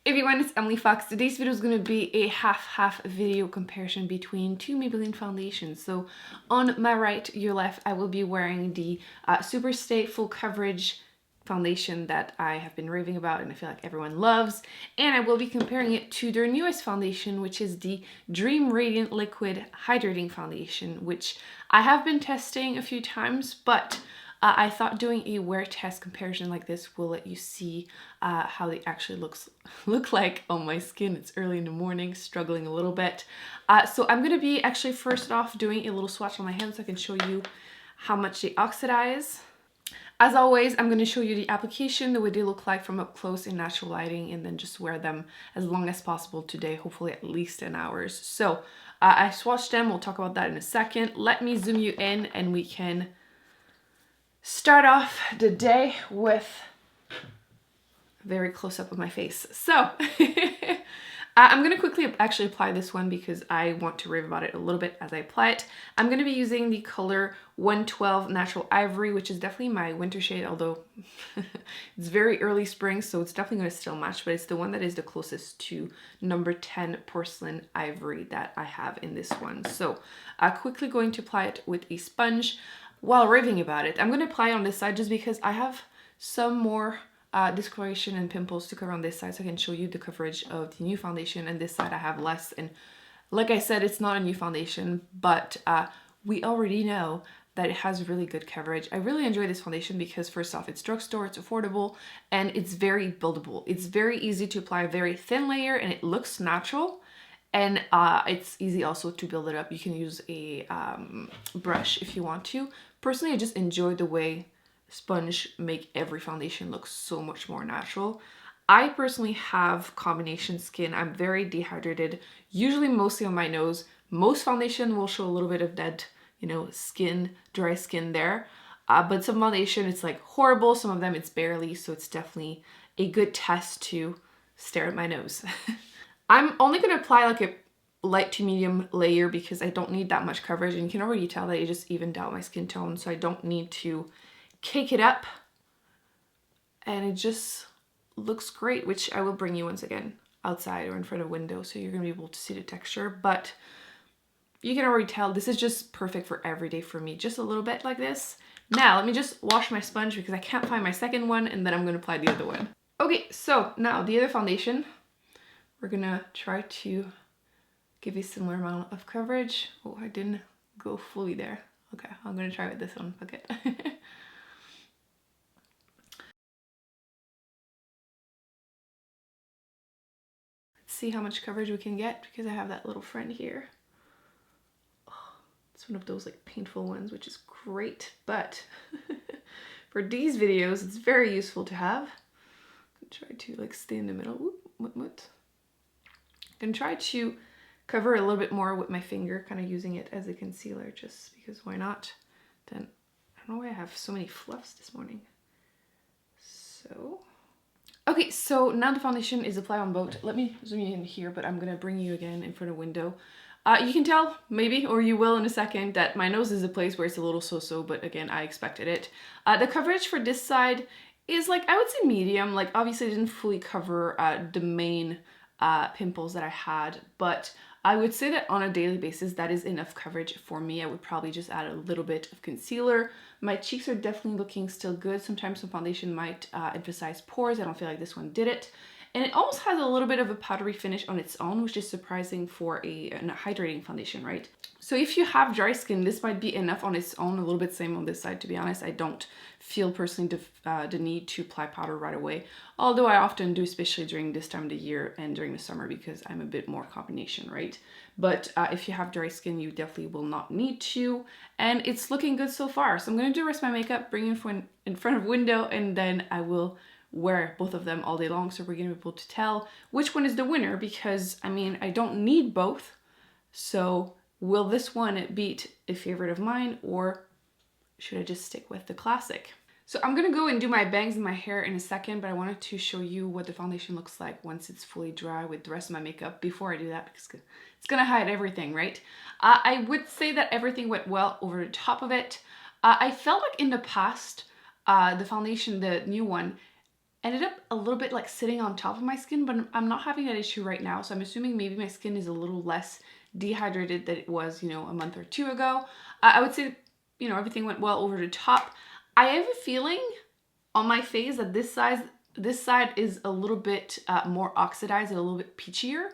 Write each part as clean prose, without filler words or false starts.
everyone, it's Emily Fox. Today's video is going to be a half-half video comparison between two Maybelline foundations. So on my right, your left, I will be wearing the Superstay Full Coverage foundation that I have been raving about and I feel like everyone loves. And I will be comparing it to their newest foundation, which is the Dream Radiant Liquid Hydrating Foundation, which I have been testing a few times, but I thought doing a wear test comparison like this will let you see how they actually look like on my skin. It's early in the morning, struggling a little bit. So I'm going to be actually first off doing a little swatch on my hands so I can show you how much they oxidize. As always, I'm going to show you the application, the way they look like from up close in natural lighting, and then just wear them as long as possible today, hopefully at least 10 hours. So I swatched them. We'll talk about that in a second. Let me zoom you in and we can start off the day with a very close up of my face. So I'm going to quickly actually apply this one because I want to rave about it a little bit as I apply it. I'm going to be using the color 112 Natural Ivory, which is definitely my winter shade, although it's very early spring, so it's definitely going to still match, but it's the one that is the closest to number 10 Porcelain Ivory that I have in this one. So I'm quickly going to apply it with a sponge. While raving about it, I'm going to apply it on this side just because I have some more discoloration and pimples to cover on this side, so I can show you the coverage of the new foundation, and this side I have less. And like I said, it's not a new foundation, but we already know that it has really good coverage. I really enjoy this foundation because first off, it's drugstore, it's affordable, and it's very buildable. It's very easy to apply a very thin layer and it looks natural. And it's easy also to build it up. You can use a brush if you want to. Personally, I just enjoy the way sponge make every foundation look so much more natural. I personally have combination skin. I'm very dehydrated, usually mostly on my nose. Most foundation will show a little bit of dead, skin, dry skin there. But some foundation, it's like horrible. Some of them, it's barely. So it's definitely a good test to stare at my nose. I'm only going to apply like a light to medium layer because I don't need that much coverage, and you can already tell that it just evened out my skin tone, so I don't need to cake it up, and it just looks great, which I will bring you once again outside or in front of a window so you're going to be able to see the texture. But you can already tell this is just perfect for every day for me, just a little bit like this. Now let me just wash my sponge because I can't find my second one, and then I'm going to apply the other one. Okay, so now the other foundation, we're gonna try to give a similar amount of coverage. Oh, I didn't go fully there. Okay, I'm gonna try with this one. Okay. Let's see how much coverage we can get because I have that little friend here. Oh, it's one of those like painful ones, which is great, but for these videos, it's very useful to have. Try to like stay in the middle. Ooh, what? I'm gonna try to cover a little bit more with my finger, kind of using it as a concealer just because why not? Then I don't know why I have so many fluffs this morning. So, okay, so now the foundation is applied on both. Let me zoom you in here, but I'm gonna bring you again in front of a window. You can tell, maybe, or you will in a second, that my nose is a place where it's a little so-so, but again, I expected it. The coverage for this side is like, I would say medium. Like obviously it didn't fully cover the main pimples that I had, but I would say that on a daily basis that is enough coverage for me. I would probably just add a little bit of concealer. My cheeks are definitely looking still good. Sometimes some foundation might emphasize pores. I don't feel like this one did it. And it almost has a little bit of a powdery finish on its own, which is surprising for a hydrating foundation, right? So if you have dry skin, this might be enough on its own. A little bit same on this side, to be honest. I don't feel personally the need to apply powder right away, although I often do, especially during this time of the year and during the summer because I'm a bit more combination, right? But if you have dry skin, you definitely will not need to, and it's looking good so far. So I'm going to do the rest of my makeup, bring it in front of a window, and then I will wear both of them all day long, so we're going to be able to tell which one is the winner because, I mean, I don't need both, so will this one beat a favorite of mine, or should I just stick with the classic? So I'm gonna go and do my bangs and my hair in a second, but I wanted to show you what the foundation looks like once it's fully dry with the rest of my makeup before I do that because it's gonna hide everything, right? I would say that everything went well over the top of it. I felt like in the past, the foundation, the new one, ended up a little bit like sitting on top of my skin, but I'm not having that issue right now. So I'm assuming maybe my skin is a little less dehydrated than it was, you know, a month or two ago. I would say, you know, everything went well over the top. I have a feeling on my face that this side is a little bit more oxidized and a little bit peachier.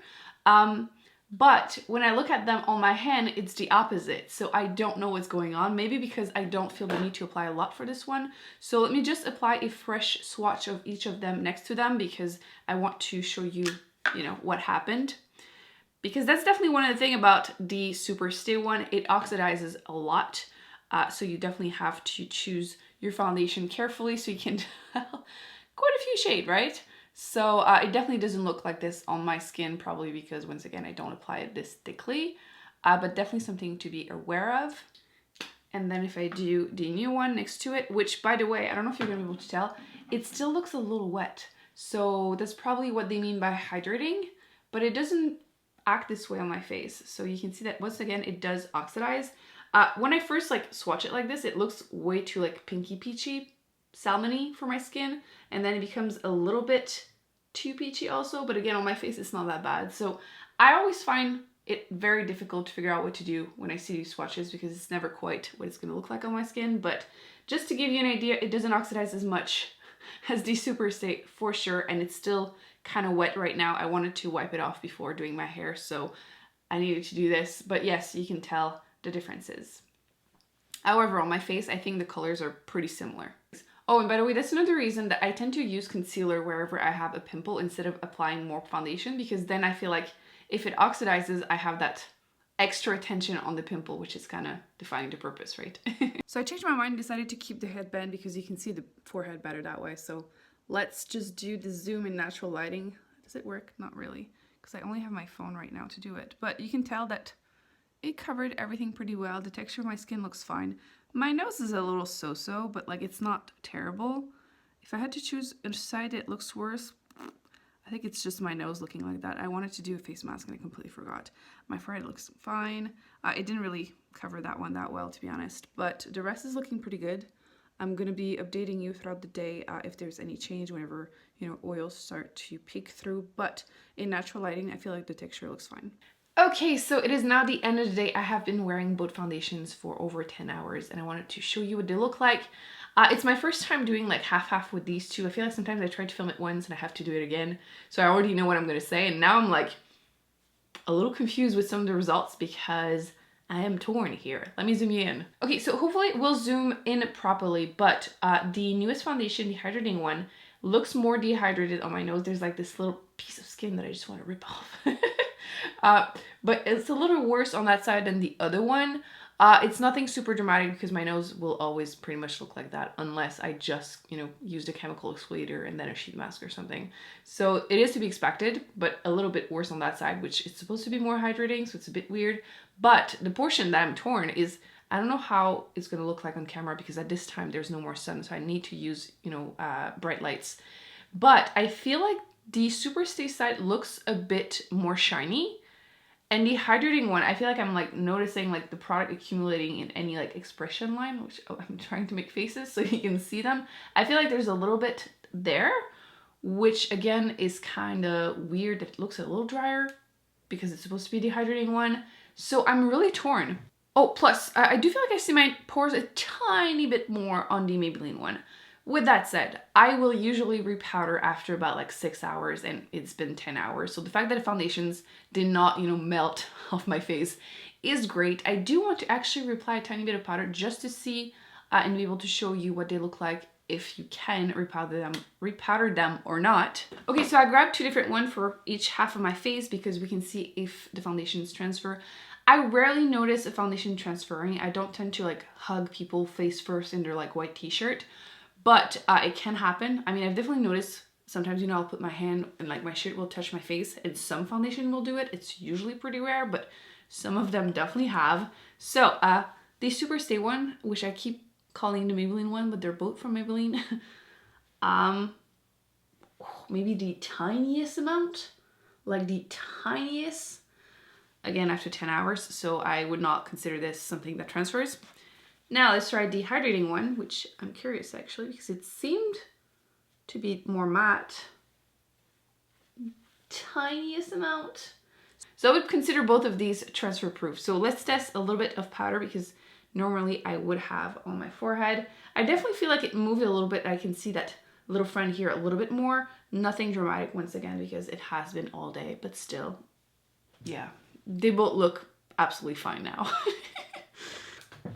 But when I look at them on my hand, it's the opposite. So I don't know what's going on. Maybe because I don't feel the need to apply a lot for this one. So let me just apply a fresh swatch of each of them next to them because I want to show you, you know, what happened. Because that's definitely one of the things about the Superstay one. It oxidizes a lot. So you definitely have to choose your foundation carefully so you can tell quite a few shades, right? So it definitely doesn't look like this on my skin, probably because, once again, I don't apply it this thickly, but definitely something to be aware of. And then if I do the new one next to it, which, by the way, I don't know if you're gonna be able to tell, it still looks a little wet. So that's probably what they mean by hydrating, but it doesn't act this way on my face. So you can see that, once again, it does oxidize. When I first like swatch it like this, it looks way too like pinky peachy, salmony for my skin, and then it becomes a little bit too peachy also, but again, on my face it's not that bad. So I always find it very difficult to figure out what to do when I see these swatches because it's never quite what it's going to look like on my skin. But just to give you an idea, it doesn't oxidize as much as the Superstay for sure, and it's still kind of wet right now. I wanted to wipe it off before doing my hair, so I needed to do this. But yes, you can tell the differences. However, on my face, I think the colors are pretty similar. Oh, and by the way, that's another reason that I tend to use concealer wherever I have a pimple instead of applying more foundation, because then I feel like if it oxidizes, I have that extra attention on the pimple, which is kind of defying the purpose, right? So I changed my mind and decided to keep the headband because you can see the forehead better that way. So let's just do the zoom in natural lighting. Does it work? Not really, because I only have my phone right now to do it. But you can tell that it covered everything pretty well. The texture of my skin looks fine. My nose is a little so-so, but like it's not terrible. If I had to choose a side that looks worse, I think it's just my nose looking like that. I wanted to do a face mask and I completely forgot. My forehead looks fine. It didn't really cover that one that well, to be honest, but the rest is looking pretty good. I'm gonna be updating you throughout the day if there's any change whenever, you know, oils start to peek through, but in natural lighting, I feel like the texture looks fine. Okay, so it is now the end of the day. I have been wearing both foundations for over 10 hours and I wanted to show you what they look like. It's my first time doing like half-half with these two. I feel like sometimes I try to film it once and I have to do it again. So I already know what I'm going to say, and now I'm like a little confused with some of the results because I am torn here. Let me zoom you in. Okay, so hopefully we'll zoom in properly, but the newest foundation, the Hydrating one, looks more dehydrated on my nose. There's like this little piece of skin that I just want to rip off. But it's a little worse on that side than the other one. It's nothing super dramatic because my nose will always pretty much look like that unless I just, you know, used a chemical exfoliator and then a sheet mask or something. So it is to be expected, but a little bit worse on that side, which is supposed to be more hydrating, so it's a bit weird. But the portion that I'm torn is, I don't know how it's going to look like on camera because at this time there's no more sun, so I need to use, you know, bright lights. But I feel like the Superstay side looks a bit more shiny. And the Hydrating one, I feel like I'm like noticing like the product accumulating in any like expression line, which I'm trying to make faces so you can see them. I feel like there's a little bit there, which again is kind of weird. It looks a little drier because it's supposed to be the Hydrating one. So I'm really torn. Oh, plus I do feel like I see my pores a tiny bit more on the Maybelline one. With that said, I will usually repowder after about like 6 hours and it's been 10 hours. So the fact that the foundations did not, you know, melt off my face is great. I do want to actually reapply a tiny bit of powder just to see and be able to show you what they look like if you can repowder them or not. Okay, so I grabbed two different ones for each half of my face because we can see if the foundations transfer. I rarely notice a foundation transferring. I don't tend to like hug people face first in their like white t-shirt. But it can happen. I mean, I've definitely noticed sometimes, you know, I'll put my hand and like my shirt will touch my face and some foundation will do it. It's usually pretty rare, but some of them definitely have. So the Superstay one, which I keep calling the Maybelline one, but they're both from Maybelline. Maybe the tiniest amount, like the tiniest, again, after 10 hours. So I would not consider this something that transfers. Now let's try the Hydrating one, which I'm curious actually because it seemed to be more matte. Tiniest amount. So I would consider both of these transfer proof. So let's test a little bit of powder because normally I would have on my forehead. I definitely feel like it moved a little bit. I can see that little friend here a little bit more. Nothing dramatic once again because it has been all day, but still, yeah, they both look absolutely fine now.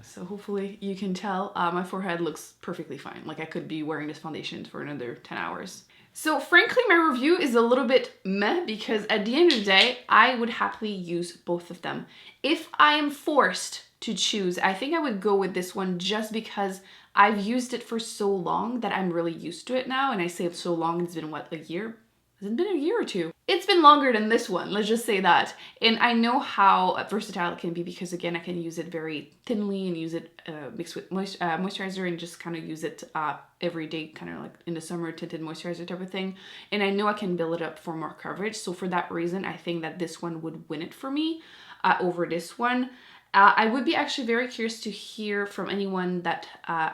So hopefully you can tell my forehead looks perfectly fine. Like I could be wearing this foundation for another 10 hours. So frankly, my review is a little bit meh because at the end of the day, I would happily use both of them. If I am forced to choose, I think I would go with this one just because I've used it for so long that I'm really used to it now. And I say so long, it's been what, a year? Has it been a year or two? It's been longer than this one, let's just say that. And I know how versatile it can be because again, I can use it very thinly and use it mixed with moisturizer and just kind of use it every day, kind of like in the summer tinted moisturizer type of thing. And I know I can build it up for more coverage. So for that reason, I think that this one would win it for me over this one. I would be actually very curious to hear from anyone that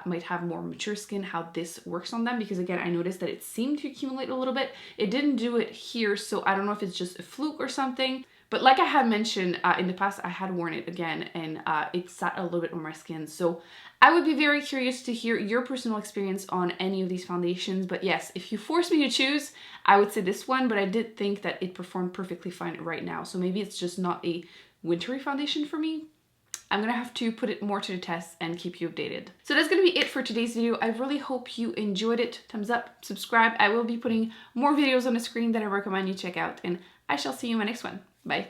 might have more mature skin how this works on them because again I noticed that it seemed to accumulate a little bit. It didn't do it here, so I don't know if it's just a fluke or something. But like I had mentioned in the past, I had worn it again and it sat a little bit on my skin. So I would be very curious to hear your personal experience on any of these foundations. But yes, if you force me to choose, I would say this one, but I did think that it performed perfectly fine right now. So maybe it's just not a wintry foundation for me. I'm gonna have to put it more to the test and keep you updated. So that's gonna be it for today's video. I really hope you enjoyed it. Thumbs up, subscribe. I will be putting more videos on the screen that I recommend you check out, and I shall see you in my next one. Bye.